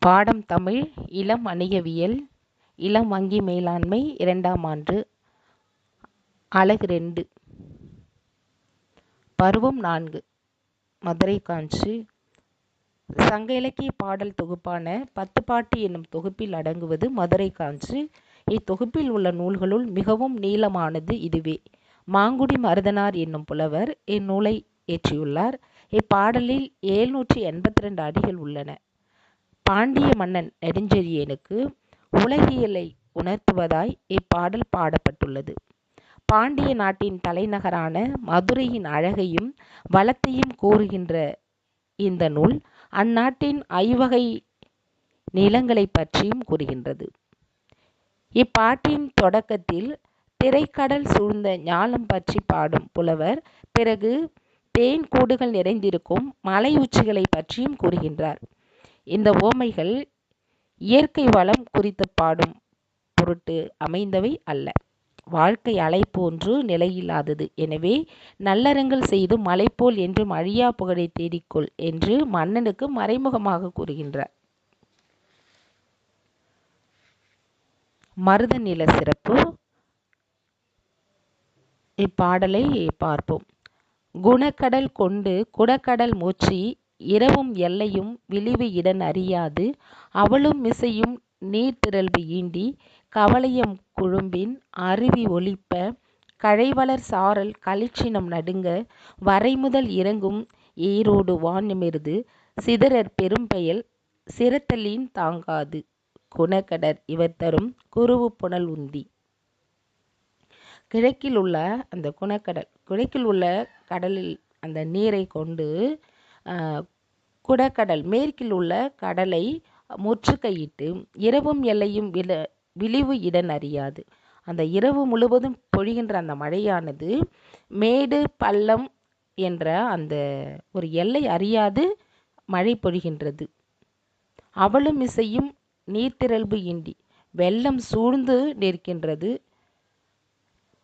பாடம் தமிழ் இளம் வணிகவியல் இளம் வங்கி மேலாண்மை 2ஆம் ஆண்டு அலகு 2 பருவம் 4 மதுரை காஞ்சி சங்க இலக்கிய பாடல் தொகுப்பான 10 பாட்டு என்னும் தொகுப்பில் அடங்குவது மதுரை காஞ்சி. இத்தொகுப்பில் உள்ள நூல்களுள் மிகவும் நீளமானது இதுவே. மாங்குடி மருதனார் என்னும் புலவர் இந்நூலை இயற்றியுள்ளார். இப்பாடலில் 782 அடிகள் உள்ளன. பாண்டிய மன்னன் நெடுஞ்செழியனுக்கு உலகியலை உணர்த்துவதாய் இப்பாடல் பாடப்பட்டுள்ளது. பாண்டிய நாட்டின் தலைநகரான மதுரையின் அழகையும் வளத்தையும் கூறுகின்ற இந்த நூல் அந்நாட்டின் ஐவகை நிலங்களை பற்றியும் கூறுகின்றது. இப்பாட்டின் தொடக்கத்தில் திரைக்கடல் சூழ்ந்த ஞாலம் பற்றி பாடும் புலவர் பிறகு தேன் கூடுகள் நிறைந்திருக்கும் மலை உச்சிகளை பற்றியும் கூறுகின்றார். இந்த உவமைகள் இயற்கை வளம் குறித்து பாடும் பொருட்டு அமைந்தவை அல்ல. வாழ்க்கை அலை போன்று நிலையில்லாதது. எனவே நல்லறங்கள் செய்து மலை போல் என்றும் அழியா புகழை தேடிக்கொள் என்று மன்னனுக்கு மறைமுகமாக கூறுகின்றார். மருத நில சிறப்பு. இப்பாடலை பார்ப்போம். குணக்கடல் கொண்டு குடக்கடல் மூச்சி இரவும் எல்லையும் விளிவு இடன் அறியாது அவளும் மிசையும் நீர்த்திரள்பு ஈண்டி கவலையம் குழும்பின் அருவி ஒலிப்ப கழைவளர் சாரல் களிற்றினம் நடுங்க வரைமுதல் இறங்கும் ஏரோடு வான்நிமிர்து சிதறற் பெரும்பெயல் சிரத்தலின் தாங்காது குணக்கடர் இவர் தரும் குருவு புனல் உந்தி. கிழக்கில் உள்ள அந்த குணக்கடல், கிழக்கில் உள்ள கடலில் அந்த நீரை கொண்டு குடக்கடல் மேற்கில் உள்ள கடலை முற்றுகையிட்டு இரவும் எல்லையும் விளிவு இடன் அறியாது. அந்த இரவு முழுவதும் பொழிகின்ற அந்த மழையானது மேடு பள்ளம் என்ற அந்த ஒரு எல்லை அறியாது மழை பொழிகின்றது. அவளும் இசையும் நீர்த்திரள்பு இண்டி வெள்ளம் சூழ்ந்து நிற்கின்றது.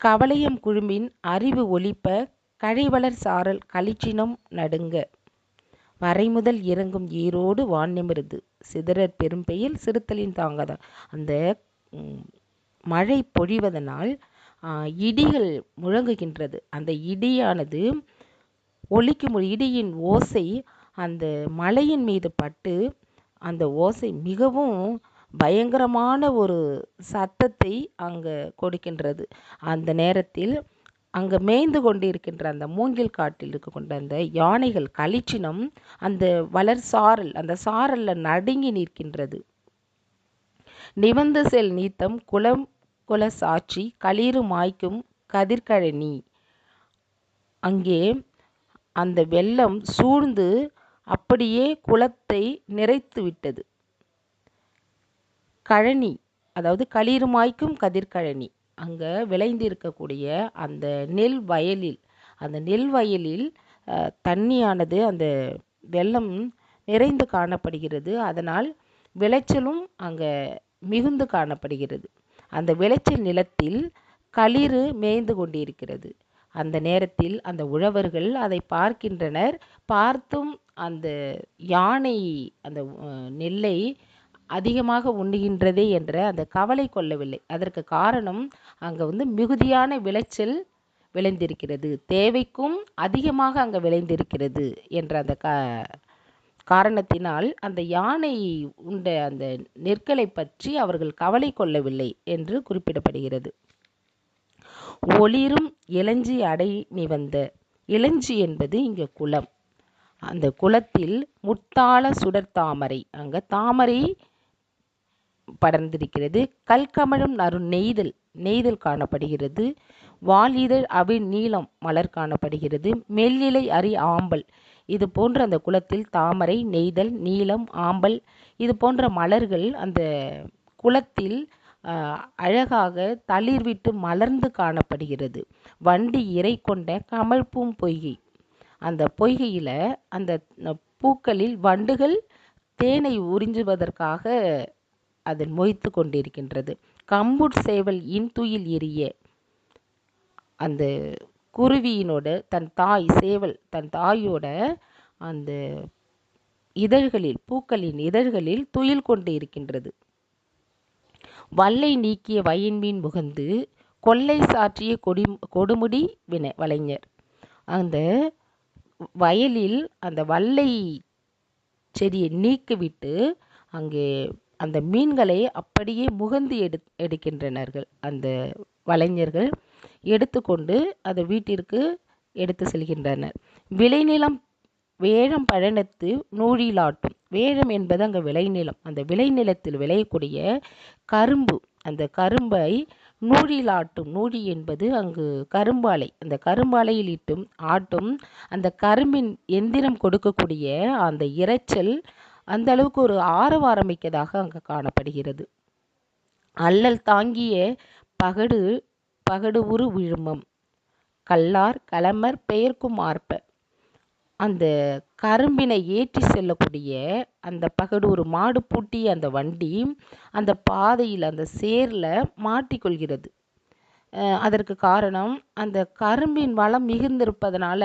கவலையம் குழும்பின் அறிவு ஒலிப்ப கழைவளர் சாரல் களிற்றினம் நடுங்க வரைமுதல் இறங்கும் ஏரோடு வான்நிமிர்து சிதறற் பெரும்பெயல் சிறுத்தலின் தாங்காத. அந்த மழை பொழிவதனால் இடிகள் முழங்குகின்றது. அந்த இடியானது ஒலிக்கும் இடியின் ஓசை அந்த மலையின் மீது பட்டு அந்த ஓசை மிகவும் பயங்கரமான ஒரு சத்தத்தை அங்கே கொடுக்கின்றது. அந்த நேரத்தில் அங்கே மேய்ந்து கொண்டிருக்கின்ற அந்த மூங்கில் காட்டில் இருக்கொண்ட அந்த யானைகள் களிற்றினம் அந்த வளர் சாரல் அந்த சாரல்ல நடுங்கி நிற்கின்றது. நிவந்து செல் நீத்தம் குளம் குல சாட்சி களிறு மாய்க்கும் கதிர்கழனி. அங்கே அந்த வெள்ளம் சூழ்ந்து அப்படியே குளத்தை நிறைத்து விட்டது. கழனி அதாவது களிறு மாய்க்கும் கதிர்கழனி. அங்கே விளைந்திருக்கக்கூடிய அந்த நெல் வயலில் தண்ணியானது அந்த வெள்ளம் நிறைந்து காணப்படுகிறது. அதனால் விளைச்சலும் அங்கே மிகுந்து காணப்படுகிறது. அந்த விளைச்சல் நிலத்தில் களிறு மேய்ந்து கொண்டிருக்கிறது. அந்த நேரத்தில் அந்த உழவர்கள் அதை பார்க்கின்றனர். பார்த்தும் அந்த யானை அந்த நெல்லை அதிகமாக உண்ணுகின்றதே என்ற அந்த கவலை கொள்ளவில்லை. அதற்கு காரணம் அங்கே மிகுதியான விளைச்சல் விளைந்திருக்கிறது, தேவைக்கும் அதிகமாக அங்கே விளைந்திருக்கிறது என்ற அந்த காரணத்தினால் அந்த யானை உண்ட அந்த நெற்களை பற்றி அவர்கள் கவலை கொள்ளவில்லை என்று குறிப்பிடப்படுகிறது. ஒளிரும் இளஞ்சி அடை நிவந்த. இளஞ்சி என்பது இங்கே குளம். அந்த குளத்தில் முத்தாள சுடர் தாமரை, அங்கே தாமரை படர்ந்திருக்கிறது. கல்கமழும் நறு நெய்தல் காணப்படுகிறது. வால் இதழ் அவிழ் நீளம் மலர் காணப்படுகிறது. மெல்லிலை அரி ஆம்பல். இது போன்ற அந்த குளத்தில் தாமரை, நெய்தல், நீலம், ஆம்பல் இது போன்ற மலர்கள் அந்த குளத்தில் அழகாக தளிர்விட்டு மலர்ந்து காணப்படுகிறது. வண்டி இறை கொண்ட கமழ்பூம் பொய்கை. அந்த பொய்கையில் அந்த பூக்களில் வண்டுகள் தேனை உறிஞ்சுவதற்காக அதில் மொய்த்து கொண்டிருக்கின்றது. கம்புட் சேவல் இன்துயில் எரிய. அந்த குருவியினோட தன் தாயோட அந்த இதழ்களில் பூக்களின் இதழ்களில் துயில் கொண்டு இருக்கின்றது. வல்லை நீக்கிய வயன்மீன் முகந்து கொல்லை சாற்றிய கொடுமுடி வலைஞர். அந்த வயலில் அந்த வல்லை செடியை நீக்கிவிட்டு அங்கே அந்த மீன்களை அப்படியே முகந்து எடுக்கின்றனர்கள். அந்த வலைஞர்கள் எடுத்துக்கொண்டு அதை வீட்டிற்கு எடுத்து செல்கின்றனர். விளைநிலம் வேழம் பழனத்து நூழிலாட்டும். வேழம் என்பது அங்கே விளைநிலம். அந்த விளைநிலத்தில் விளையக்கூடிய கரும்பு, அந்த கரும்பை நூழிலாட்டும். நூழி என்பது அங்கு கரும்பாலை. அந்த கரும்பாலையில் இட்டும் ஆட்டும் அந்த கரும்பின் எந்திரம் கொடுக்கக்கூடிய அந்த இரைச்சல் அந்த அளவுக்கு ஒரு ஆரவாரமிக்கதாக அங்கு காணப்படுகிறது. அல்லல் தாங்கிய பகடு உரு விழுமம் கல்லார் களமர் பெயர்க்கும் ஆர்ப்ப. அந்த கரும்பினை ஏற்றி செல்லக்கூடிய அந்த பகடூர் மாடு பூட்டிய அந்த வண்டி அந்த பாதையில் அந்த சேரில் மாட்டிக்கொள்கிறது. அதற்கு காரணம் அந்த கரும்பின் வளம் மிகுந்திருப்பதனால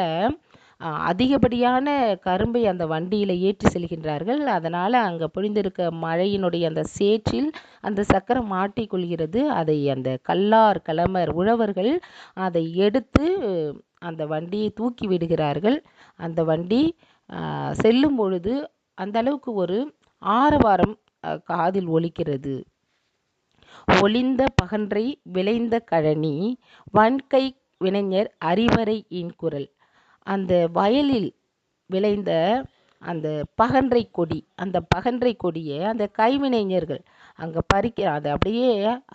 அதிகப்படியான கரும்பை அந்த வண்டியில் ஏற்றி செல்கின்றார்கள். அதனால் அங்கே பொழிந்திருக்க மழையினுடைய அந்த சேற்றில் அந்த சக்கரம் மாட்டிக்கொள்கிறது. அதை அந்த கல்லார் களமர் உழவர்கள் அதை எடுத்து அந்த வண்டியை தூக்கி விடுகிறார்கள். அந்த வண்டி செல்லும் பொழுது அந்த அளவுக்கு ஒரு ஆரவாரம் காதில் ஒலிக்கிறது. ஒளிந்த பகன்றை விளைந்த கழனி வன்கை வினைஞர் அறிவரை இன்குரல். அந்த வயலில் விளைந்த அந்த பகன்றை கொடி, அந்த பகன்றை கொடியை அந்த கைவினைஞர்கள் அங்கே அதை அப்படியே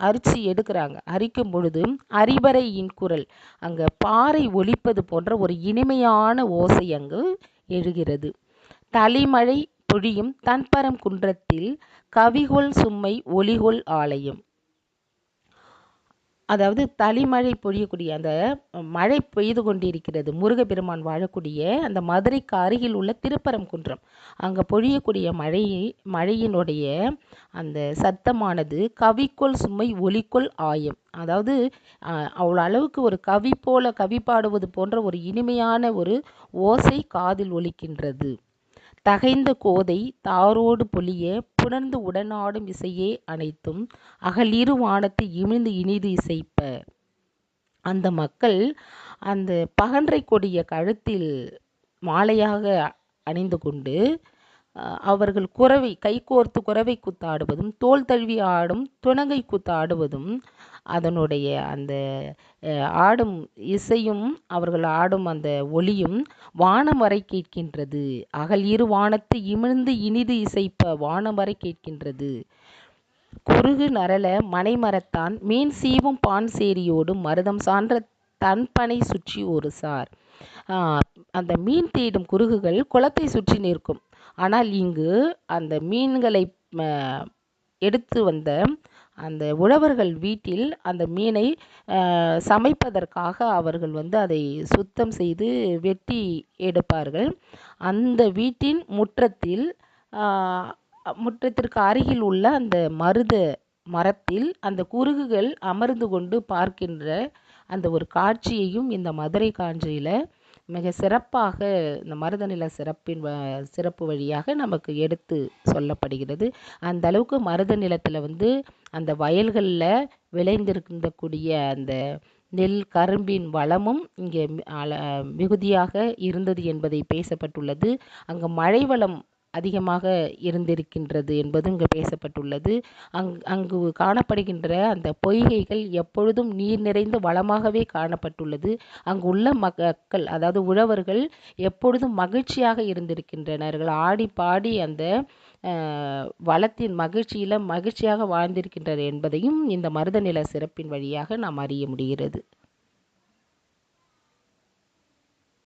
அரிச்சு எடுக்கிறாங்க. அரிக்கும் பொழுது அறிவரை இன்குரல், அங்கே பாறை ஒலிப்பது போன்ற ஒரு இனிமையான ஓசை அங்கு எழுகிறது. தளிமழை பொழியும் தன்பரம் குன்றத்தில் கவிகொள் சும்மை ஒலிகொள் ஆலயம். அதாவது தளிமழை பொழியக்கூடிய அந்த மழை பெய்து கொண்டிருக்கிறது. முருகப்பெருமான் வாழக்கூடிய அந்த மதுரைக்கு அருகில் உள்ள திருப்பரங்குன்றம். அங்கே பொழியக்கூடிய மழையினுடைய அந்த சத்தமானது கவிக்கொள் சும்மை ஒலிக்கொள் ஆயம். அதாவது அவ்வளோ அளவுக்கு ஒரு கவி போல கவி பாடுவது போன்ற ஒரு இனிமையான ஒரு ஓசை காதில் ஒலிக்கின்றது. தகைந்த கோதை தாரோடு பொலிய புணர்ந்து உடனாடும் இசையே அனைத்தும் அகலிரு வானத்து இமிழ்ந்து இனிது இசைப்ப. அந்த மக்கள் அந்த பகன்றை கொடிய கழுத்தில் மாலையாக அணிந்து கொண்டு அவர்கள் கைகோர்த்து குரவை கூத்தாடுவதும் தோல் தழுவி ஆடும் துணங்கை கூத்தாடுவதும் அதனுடைய அந்த ஆடும் இசையும் அவர்கள் ஆடும் அந்த ஒலியும் வானம் வரை கேட்கின்றது. அகல் இரு வானத்து இமிழ்ந்து இனிது இசைப்ப வானம் வரை கேட்கின்றது. குறுகு நரள மனைமரத்தான் மீன் சீவும் பான் சேரியோடும் மருதம் சான்ற தன்பனை சுற்றி ஒரு சார். அந்த மீன் தேடும் குறுகுகள் குளத்தை சுற்றி நிற்கும். ஆனால் இங்கு அந்த மீன்களை எடுத்து வந்த அந்த உழவர்கள் வீட்டில் அந்த மீனை சமைப்பதற்காக அவர்கள் அதை சுத்தம் செய்து வெட்டி எடுப்பார்கள். அந்த வீட்டின் முற்றத்திற்கு அருகில் உள்ள அந்த மருத மரத்தில் அந்த குருகுகள் அமர்ந்து கொண்டு பார்க்கின்ற அந்த ஒரு காட்சியையும் இந்த மதுரை காஞ்சியில் மிக சிறப்பாக இந்த மருத நில சிறப்பு வழியாக நமக்கு எடுத்து சொல்லப்படுகிறது. அந்த அளவுக்கு மருத நிலத்தில் அந்த வயல்களில் விளைந்திருக்கக்கூடிய அந்த நெல் கரும்பின் வளமும் இங்கே மிகுதியாக இருந்தது என்பதை பேசப்பட்டுள்ளது. அங்கு மழை வளம் அதிகமாக இருந்திருக்கின்றது என்பது இங்கு பேசப்பட்டுள்ளது. அங்கு காணப்படுகின்ற அந்த பொய்கைகள் எப்பொழுதும் நீர் நிறைந்து வளமாகவே காணப்பட்டுள்ளது. அங்கு உள்ள மக்கள் அதாவது உழவர்கள் எப்பொழுதும் மகிழ்ச்சியாக இருந்திருக்கின்றனர்கள். ஆடி பாடி அந்த வளத்தின் மகிழ்ச்சியாக வாழ்ந்திருக்கின்றனர் என்பதையும் இந்த மருத நில சிறப்பின் வழியாக நாம் அறிய முடிகிறது.